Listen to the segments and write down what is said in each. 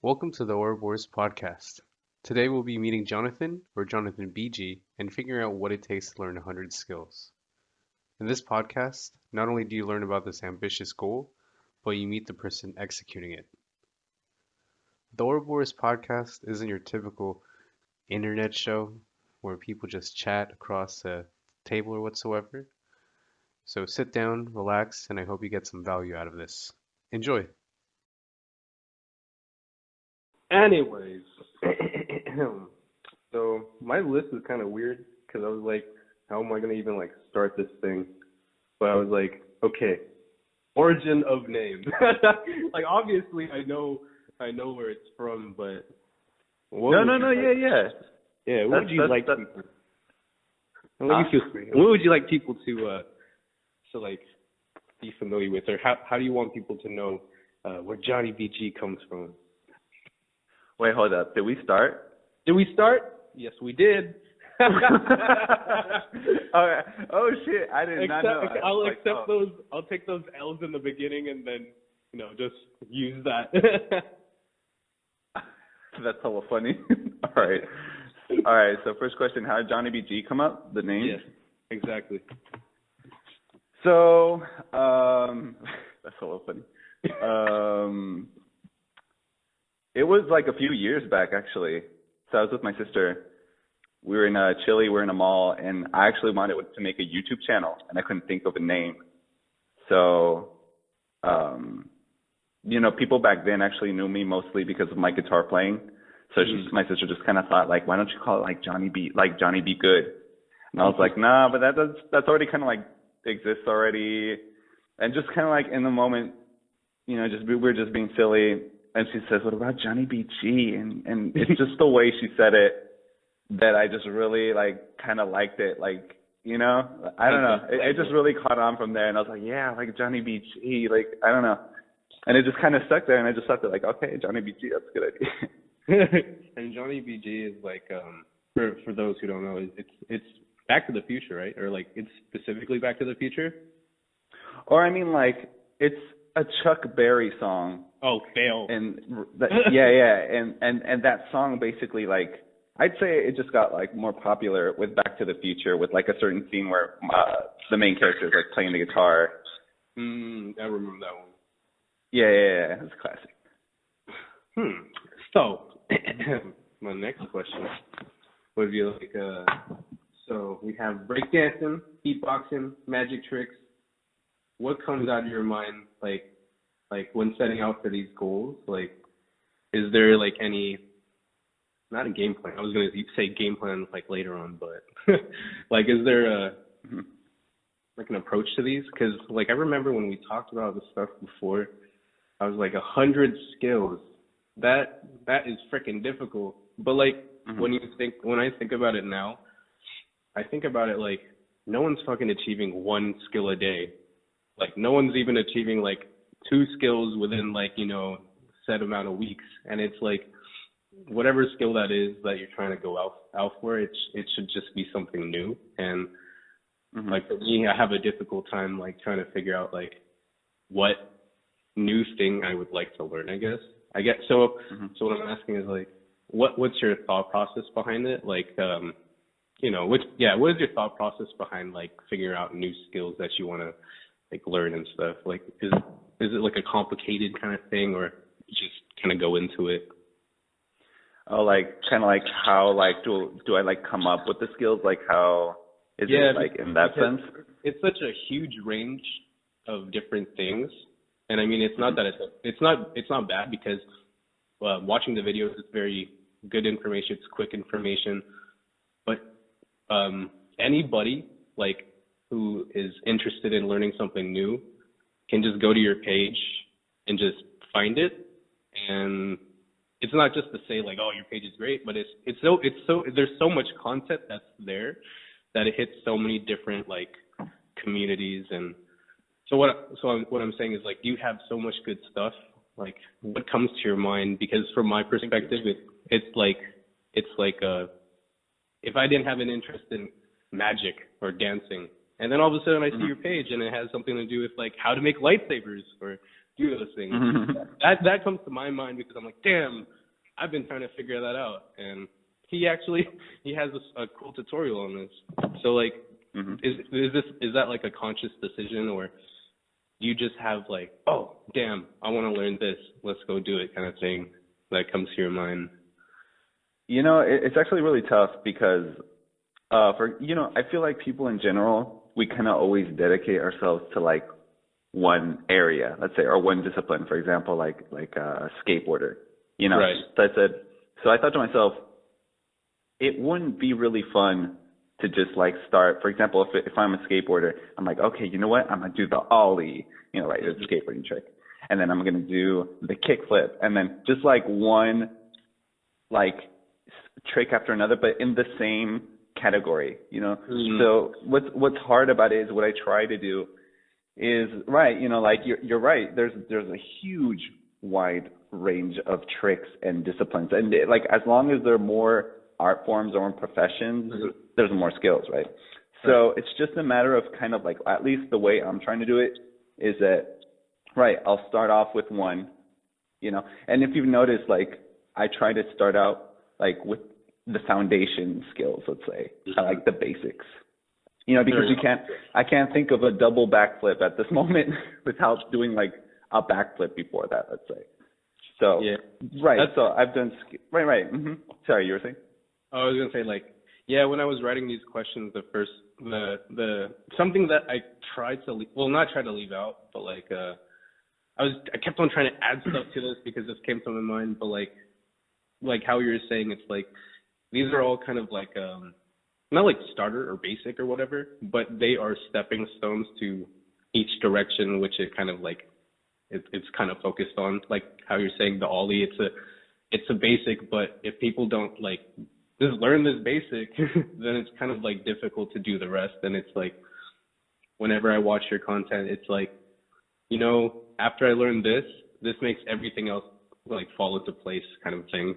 Welcome to the Ouroboros podcast. Today we'll be meeting Jonathan, or Jonathan BG, and figuring out what it takes to learn 100 skills. In this podcast, not only do you learn about this ambitious goal, but you meet the person executing it. The Ouroboros podcast isn't your typical internet show where people just chat across a table or whatsoever. So sit down, relax, and I hope you get some value out of this. Enjoy! Anyways, so my list is kind of weird because I was like, how am I gonna even like start this thing? But I was like, okay, origin of names. Like obviously I know where it's from, but what would you like? Yeah, what would you like people? Let me feel free. What would you like people to like be familiar with, or how do you want people to know where Johnny BG comes from? Wait, hold up. Did we start? Did we start? Yes, we did. Okay. Oh shit! I did not know. I'll accept those. I'll take those L's in the beginning and then just use that. That's hella funny. All right. So first question: how did Johnny BG come up? The name? Yes, exactly. So that's hella funny. It was like a few years back, actually. So I was with my sister. We were in Chile. We were in a mall, and I actually wanted to make a YouTube channel, and I couldn't think of a name. So, people back then actually knew me mostly because of my guitar playing. So my sister just kind of thought, like, why don't you call it like Johnny B Good? And I was like, nah, but that's already kind of like exists already. And just kind of like in the moment, we were just being silly. And she says, what about Johnny BG? And it's just the way she said it that I just really kind of liked it. I don't know. It just really caught on from there. And I was like, yeah, like Johnny BG, I don't know. And it just kind of stuck there. And I just thought that okay, Johnny BG, that's a good idea. And Johnny BG is for those who don't know, it's Back to the Future, right? Or it's specifically Back to the Future? Or it's a Chuck Berry song. Oh, fail. And and that song basically I'd say it just got more popular with Back to the Future with a certain scene where the main character is playing the guitar. I remember that one. Yeah, it's a classic. So my next question would be so we have breakdancing, beatboxing, magic tricks. What comes out of your mind when setting out for these goals? Is there any, not a game plan, I was going to say game plan later on, but is there an approach to these? Because I remember when we talked about this stuff before, I was 100 skills. That is freaking difficult. But when I think about it now, I think about it no one's fucking achieving one skill a day. No one's even achieving 2 skills within set amount of weeks. And it's whatever skill that is that you're trying to go out for, it should just be something new. And for me, I have a difficult time trying to figure out what new thing I would like to learn, I guess. So what I'm asking is what's your thought process behind it? what is your thought process behind figuring out new skills that you want to learn and stuff? Is it a complicated kind of thing, or just kind of go into it? Oh, how do I come up with the skills? How is it in that sense? It's such a huge range of different things, and I mean it's not that it's not bad because watching the videos is very good information. It's quick information, but anybody who is interested in learning something new can just go to your page and just find it. And it's not just to say oh, your page is great, but it's so there's so much content that's there that it hits so many different communities. And so what I'm saying is you have so much good stuff. What comes to your mind? Because from my perspective, it's if I didn't have an interest in magic or dancing, and then all of a sudden I see your page and it has something to do with how to make lightsabers or do those things. that comes to my mind because I'm like, damn, I've been trying to figure that out, and he has a cool tutorial on this. So like, is that like a conscious decision, or do you just have like, oh damn, I want to learn this, let's go do it kind of thing that comes to your mind? You know, it's actually really tough because, I feel like people in general, we kind of always dedicate ourselves to like one area, let's say, or one discipline. For example, like a skateboarder. Right. So I thought to myself, it wouldn't be really fun to just like start. For example, if I'm a skateboarder, I'm like, okay, you know what? I'm gonna do the ollie, right? It's a skateboarding trick, and then I'm gonna do the kickflip, and then just like one like trick after another, but in the same category, So what's hard about it is what I try to do is right, like you're right. There's a huge wide range of tricks and disciplines, and like as long as there are more art forms or professions, there's more skills, right? So it's just a matter of kind of like, at least the way I'm trying to do it is that, right, I'll start off with one, and if you've noticed, like I try to start out like with the foundation skills, let's say, like the basics, because I can't think of a double backflip at this moment without doing like a backflip before that, let's say. So, right. So I've done, right. Sorry, you were saying? I was gonna say, like, yeah, when I was writing these questions, the something that I tried to not try to leave out, but like I kept on trying to add stuff to this because this came to my mind, but like how you were saying, it's like these are all kind of like not like starter or basic or whatever, but they are stepping stones to each direction, which it kind of like it's kind of focused on, like how you're saying the ollie. It's a basic, but if people don't like just learn this basic, then it's kind of like difficult to do the rest. And it's like, whenever I watch your content, it's like, after I learn this makes everything else like fall into place kind of thing.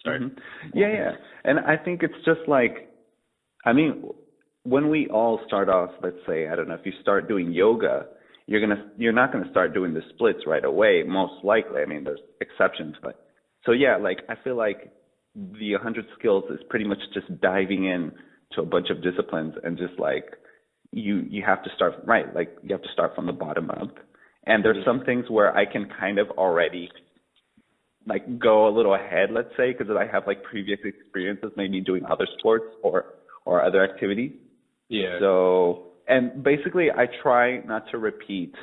Sorry. Yeah. And I think it's just like, I mean, when we all start off, let's say, I don't know, if you start doing yoga, you're not gonna start doing the splits right away, most likely. I mean, there's exceptions, but so yeah, like I feel like the 100 skills is pretty much just diving in to a bunch of disciplines, and just like you have to start right, like you have to start from the bottom up. And there's some things where I can kind of already like go a little ahead, let's say, because I have like previous experiences maybe doing other sports or other activities. Yeah. So, and basically I try not to repeat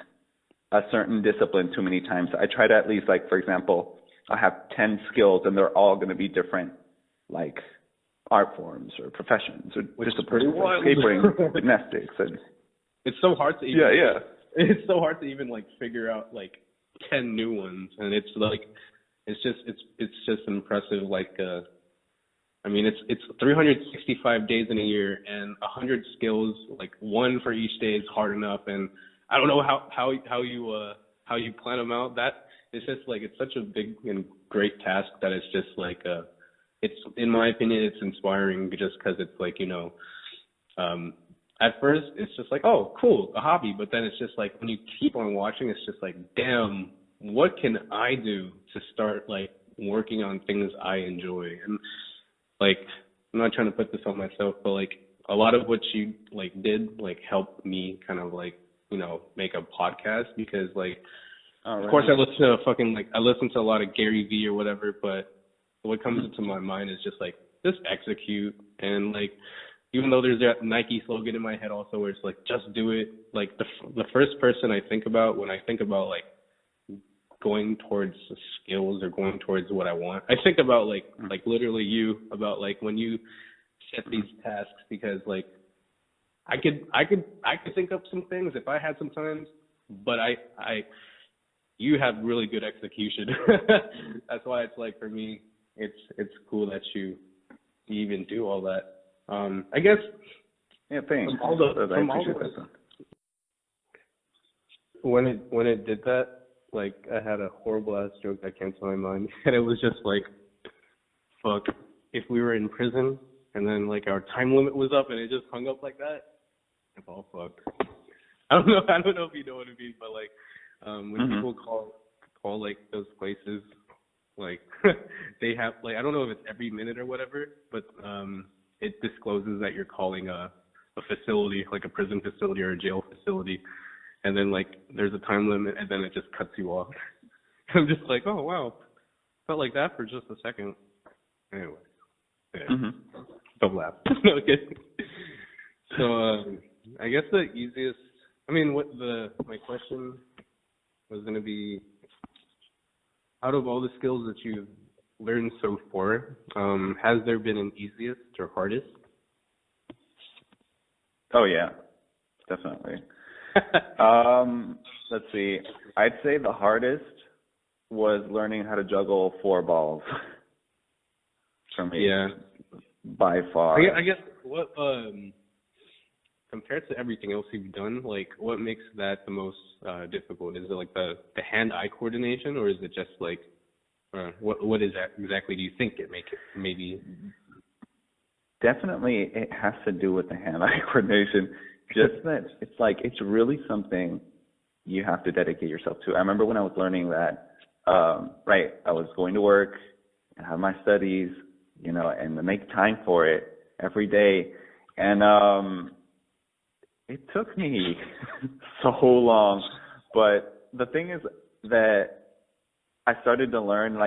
a certain discipline too many times. I try to at least, like, for example, I have 10 skills and they're all going to be different, like art forms or professions or disciplines, like skateboarding, gymnastics. And it's so hard to even, yeah. It's so hard to even like figure out like 10 new ones. And it's like, it's just impressive. Like, I mean, it's 365 days in a year, and 100 skills, like one for each day, is hard enough. And I don't know how you plan them out. That it's just like, it's such a big and great task that it's just like it's, in my opinion, it's inspiring just because it's like, at first it's just like, oh, cool, a hobby, but then it's just like when you keep on watching, it's just like, damn, what can I do to start like working on things I enjoy? And like, I'm not trying to put this on myself, but like a lot of what you like did like helped me kind of like, make a podcast, because like, of course I listen to a lot of Gary Vee or whatever, but what comes into my mind is just like, just execute. And like, even though there's that Nike slogan in my head also where it's like, just do it. Like the first person I think about when I think about like going towards skills or going towards what I want, I think about like literally you, about like when you set these tasks, because like I could think up some things if I had some time, but you have really good execution. That's why it's like, for me, it's cool that you even do all that. I guess. Yeah, thanks. When it did that, like, I had a horrible ass joke that came to my mind, and it was just like, fuck, if we were in prison and then like our time limit was up and it just hung up like that, it's all fucked. I don't know if you know what I mean, but like when people call like those places like they have like I don't know if it's every minute or whatever, but it discloses that you're calling a facility, like a prison facility or a jail facility, and then like there's a time limit, and then it just cuts you off. I'm just like, oh wow, felt like that for just a second. Anyway, yeah. Don't laugh. No kidding. So I guess the easiest. I mean, my question was going to be, out of all the skills that you've learned so far, has there been an easiest or hardest? Oh yeah, definitely. Let's see. I'd say the hardest was learning how to juggle 4 balls. For me, Yeah, by far. I guess what compared to everything else you've done, like what makes that the most difficult? Is it like the hand-eye coordination, or is it just like what is that exactly? Do you think it maybe? Definitely, it has to do with the hand-eye coordination. Just that it's really something you have to dedicate yourself to. I remember when I was learning that, I was going to work and have my studies, and to make time for it every day. And it took me so long. But the thing is that I started to learn,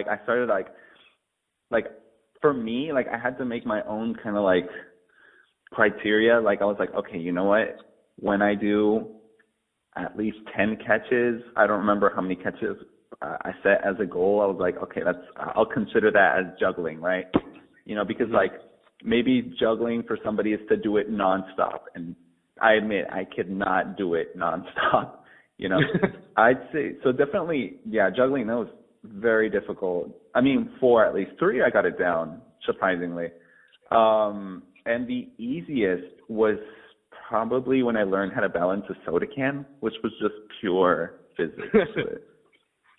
for me, I had to make my own kind of criteria. I was like, okay, you know what? When I do at least 10 catches, I don't remember how many catches I set as a goal. I was like, okay, I'll consider that as juggling, right? Because maybe juggling for somebody is to do it nonstop. And I admit I could not do it nonstop. I'd say, so definitely, yeah, juggling, that was very difficult. I mean, 4 at least. 3, I got it down, surprisingly. And the easiest was probably when I learned how to balance a soda can, which was just pure physics.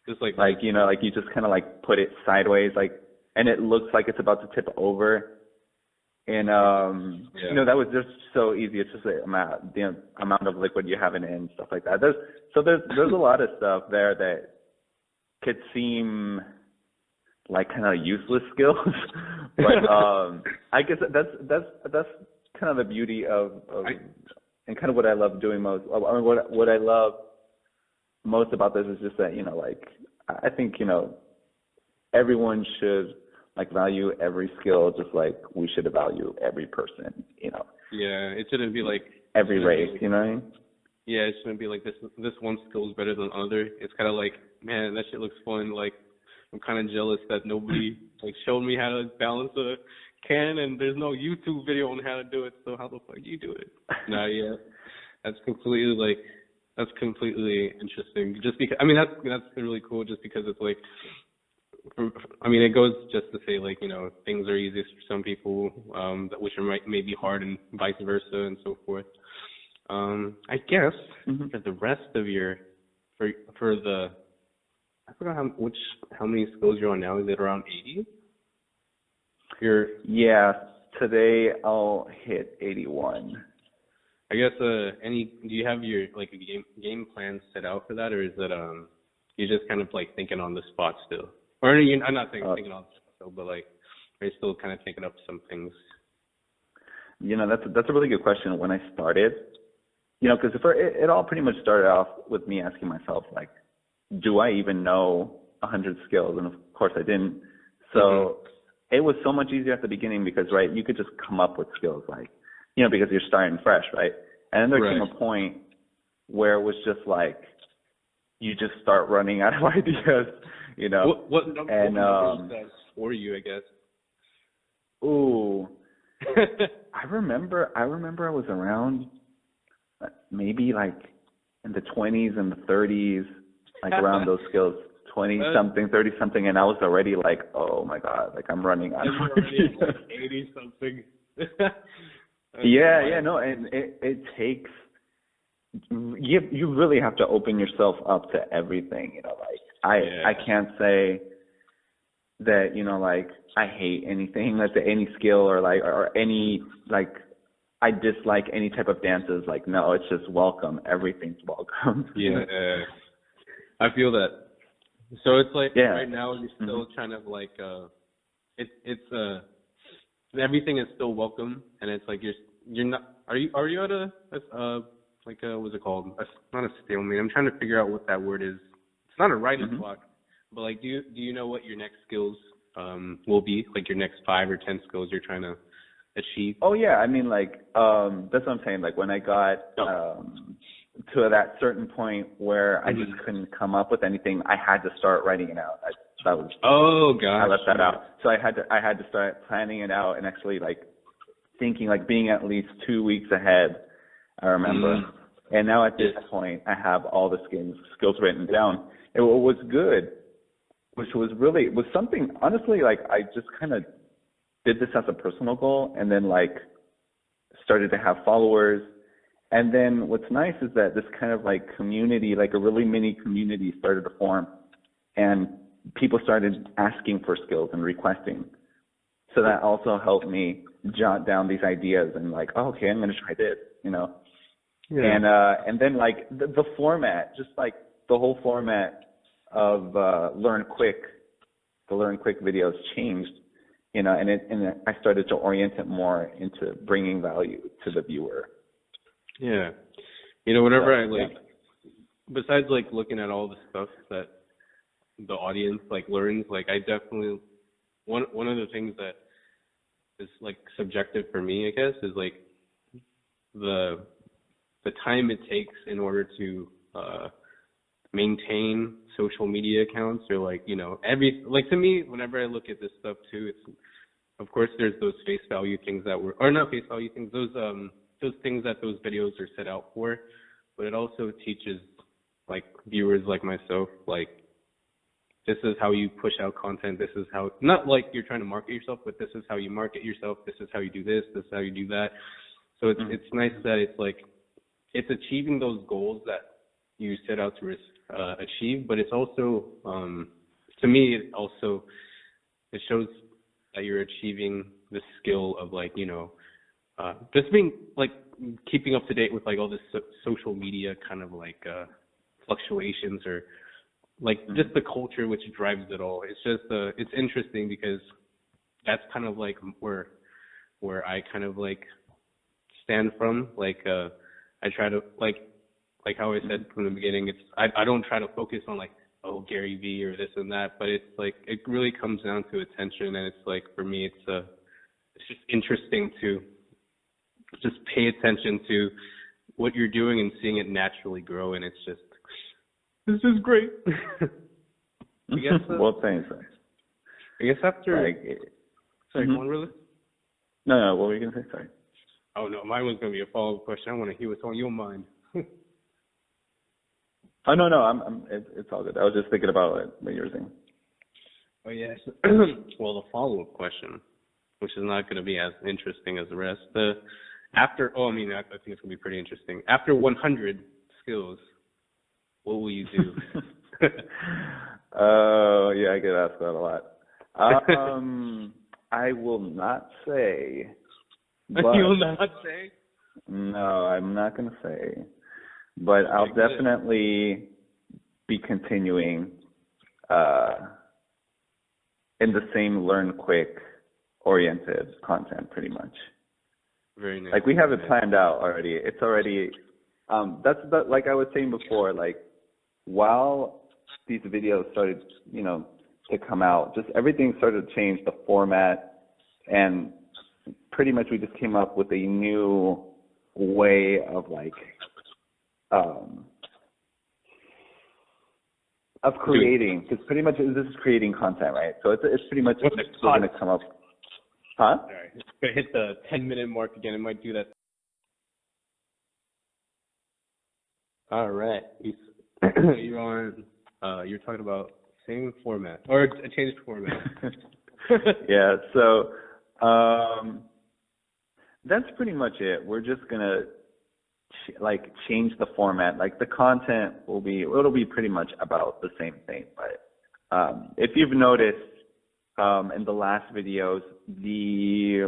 Just you just kind of put it sideways, and it looks like it's about to tip over. And, that was just so easy. It's just the amount of liquid you have in it and stuff like that. There's a lot of stuff there that could seem like kind of useless skills, but I guess that's kind of the beauty of and kind of what I love doing most. I mean, what I love most about this is just that I think everyone should value every skill just like we should value every person. Yeah, it shouldn't be every race. You know what I mean? Yeah, it shouldn't be this one skill is better than other. It's kind of man, that shit looks fun. I'm kind of jealous that nobody showed me how to balance a can, and there's no YouTube video on how to do it. So how the fuck do you do it? Nah, yeah, that's completely interesting. Just because that's really cool. Just because it's it goes just to say things are easiest for some people, which are maybe hard, and vice versa, and so forth. I guess for the rest of your for the I forgot how many skills you're on now. Is it around 80? Yeah, today I'll hit 81. I guess do you have your a game plan set out for that, or is it you're just kind of thinking on the spot still? Or I'm not saying thinking on the spot still, but are you still kind of taking up some things? That's a really good question. When I started, because it all pretty much started off with me asking myself do I even know 100 skills? And of course I didn't. So it was so much easier at the beginning because, you could just come up with skills because you're starting fresh, right? And then there came a point where it was just you just start running out of ideas, What number was that for you, I guess? Ooh. I remember I was around maybe in the 20s and the 30s, around those skills, 20-something, 30-something, and I was already oh my God, I'm running out of ideas. 80-something. Yeah, no, and it takes, you really have to open yourself up to everything, I can't say that, I hate anything, any skill or any, I dislike any type of dances. No, it's just welcome. Everything's welcome. Yeah, I feel that. So it's like Yeah. right now you're still kind of like it's everything is still welcome, and it's like you're not are you at a like a what's it called, not a stalemate, I'm trying to figure out what that word is. It's not a writer's block, but like do you know what your next skills will be, like your next 5 or 10 skills you're trying to achieve? Oh yeah, I mean like that's what I'm saying. Like when I got to that certain point where I just couldn't come up with anything, I had to start writing it out. That was I left that out. So I had to start planning it out and actually like thinking, like being at least 2 weeks ahead. I remember. And now at this point, I have all the skills written down. And what was good, which was something, honestly, like I just kind of did this as a personal goal and then like started to have followers. And then what's nice is that this kind of like community, like a really mini community started to form, and people started asking for skills and requesting. So that also helped me jot down these ideas and like, oh, okay, I'm going to try this, you know? Yeah. And then like the format, just like the whole format of the Learn Quick videos changed, you know, and I started to orient it more into bringing value to the viewer. Yeah. You know, whenever I like, besides like looking at all the stuff that the audience like learns, like I definitely, one of the things that is like subjective for me, I guess, is like the time it takes in order to maintain social media accounts, or like, you know, like to me, whenever I look at this stuff too, it's, of course there's those face value things that or not face value things, those things that those videos are set out for, but it also teaches like viewers like myself, like this is how you push out content, this is how, not like you're trying to market yourself, but this is how you market yourself, this is how you do this is how you do that. So it's nice that it's like, it's achieving those goals that you set out to achieve, but it's also, to me, it shows that you're achieving the skill of like, you know, just being like keeping up to date with like all this social media kind of like fluctuations, or like just the culture which drives it all. It's just it's interesting because that's kind of like where I kind of like stand from. Like I try to like how I said from the beginning, it's I don't try to focus on like, oh, Gary Vee or this and that, but it's like it really comes down to attention, and it's like for me it's just interesting to just pay attention to what you're doing and seeing it naturally grow, and it's just, this is great. I guess, well, thanks. I guess after, sorry, go on, really? No, what were you going to say? Sorry. Oh, no, mine was going to be a follow-up question. I want to hear what's on your mind. Oh, no, it's all good. I was just thinking about what you were saying. Oh, yes. Well, the follow-up question, which is not going to be as interesting as the rest. I think it's going to be pretty interesting. After 100 skills, what will you do? Oh, yeah, I get asked that a lot. I will not say. You will not say? No, I'm not going to say. But I'll definitely be continuing in the same Learn Quick oriented content, pretty much. Very nice. Like we have it planned out already. It's already like I was saying before, like while these videos started, you know, to come out, just everything started to change, the format, and pretty much we just came up with a new way of like of creating, because pretty much this is creating content, right? So it's pretty much going to come up. Huh? All right. It's going to hit the 10-minute mark again. It might do that. All right. You're talking about same format or a changed format. Yeah. So that's pretty much it. We're just going to change the format. Like the content it'll be pretty much about the same thing. But if you've noticed, in the last videos, the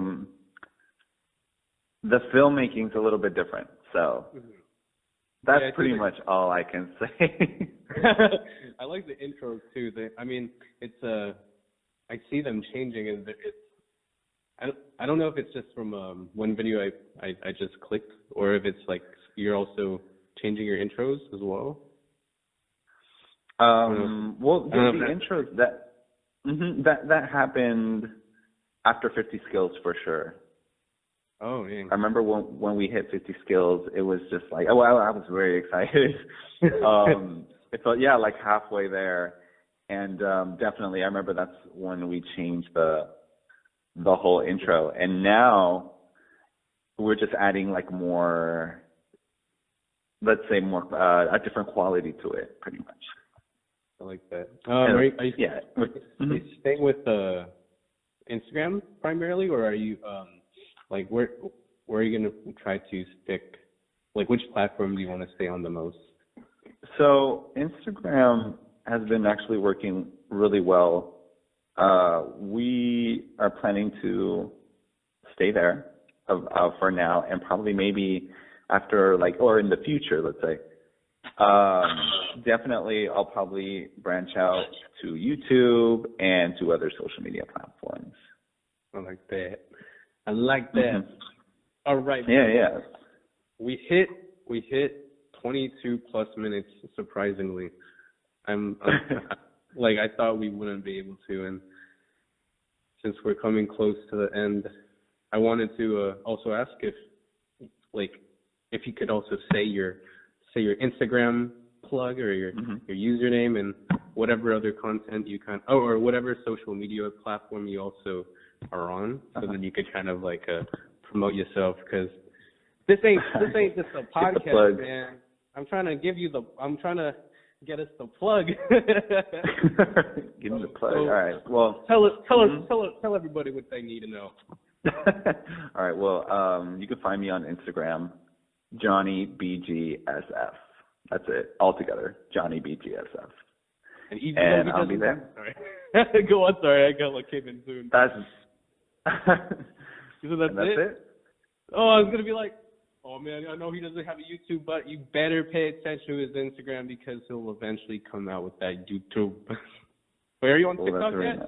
filmmaking's a little bit different. So That's Yeah, I pretty think much all I can say. I like the intros too. I mean, it's I see them changing, and I don't know if it's just from one video I just clicked, or if it's like you're also changing your intros as well. Well, I don't the know intros that happened after 50 skills for sure. Oh, yeah. I remember when we hit 50 skills, it was just like, oh, I was very excited. It felt, yeah, like halfway there. And definitely, I remember that's when we changed the whole intro. And now we're just adding like more, let's say more, a different quality to it, pretty much. I like that. Are you staying with Instagram primarily, or are you like where are you gonna try to stick? Like, which platform do you want to stay on the most? So Instagram has been actually working really well. We are planning to stay there for now, and probably maybe after or in the future, let's say. Definitely, I'll probably branch out to YouTube and to other social media platforms. I like that. I like that. Mm-hmm. All right. Yeah. We hit 22 plus minutes, surprisingly. I'm like, I thought we wouldn't be able to, and since we're coming close to the end, I wanted to also ask if you could also say your Instagram plug or your username and whatever other content you or whatever social media platform you also are on, so that you could kind of promote yourself, because this ain't just a podcast, man. I'm trying to get us the plug. Give me the plug. All right. Well, tell everybody what they need to know. All right. Well, you can find me on Instagram, Johnny BGSF. That's it, all together, Johnny BGSF. And I'll be there. Sorry. Go on. Sorry, I came in soon. That's that's it. Oh, I was gonna be like, oh man, I know he doesn't have a YouTube, but you better pay attention to his Instagram, because he'll eventually come out with that YouTube. Wait, are you on TikTok yet?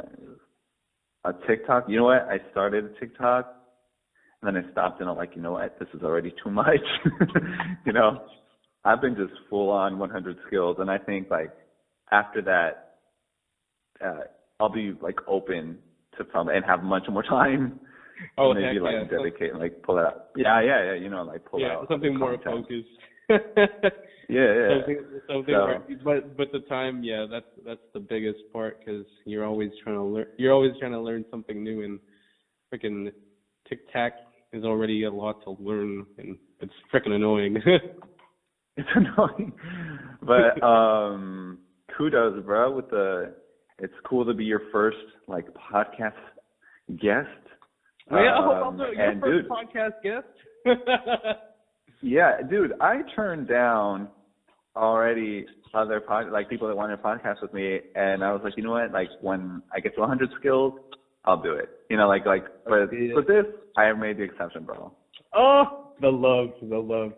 Nice. TikTok, you know what? I started a TikTok, and then I stopped, and I'm like, you know what? This is already too much. I've been just full on 100 skills, and I think after that, I'll be open to and have much more time. Oh, maybe dedicate and pull it out. Yeah. Pull out something more focused. yeah. Something. But the time, that's the biggest part, because you're always trying to learn. You're always trying to learn something new, and freaking TikTok is already a lot to learn, and it's freaking annoying. It's annoying, but kudos, bro. It's cool to be your first podcast guest. Your first podcast guest. Yeah, dude, I turned down already other people that wanted to podcast with me, and I was like, you know what? When I get to 100 skills, I'll do it. But this, I have made the exception, bro. Oh, the love.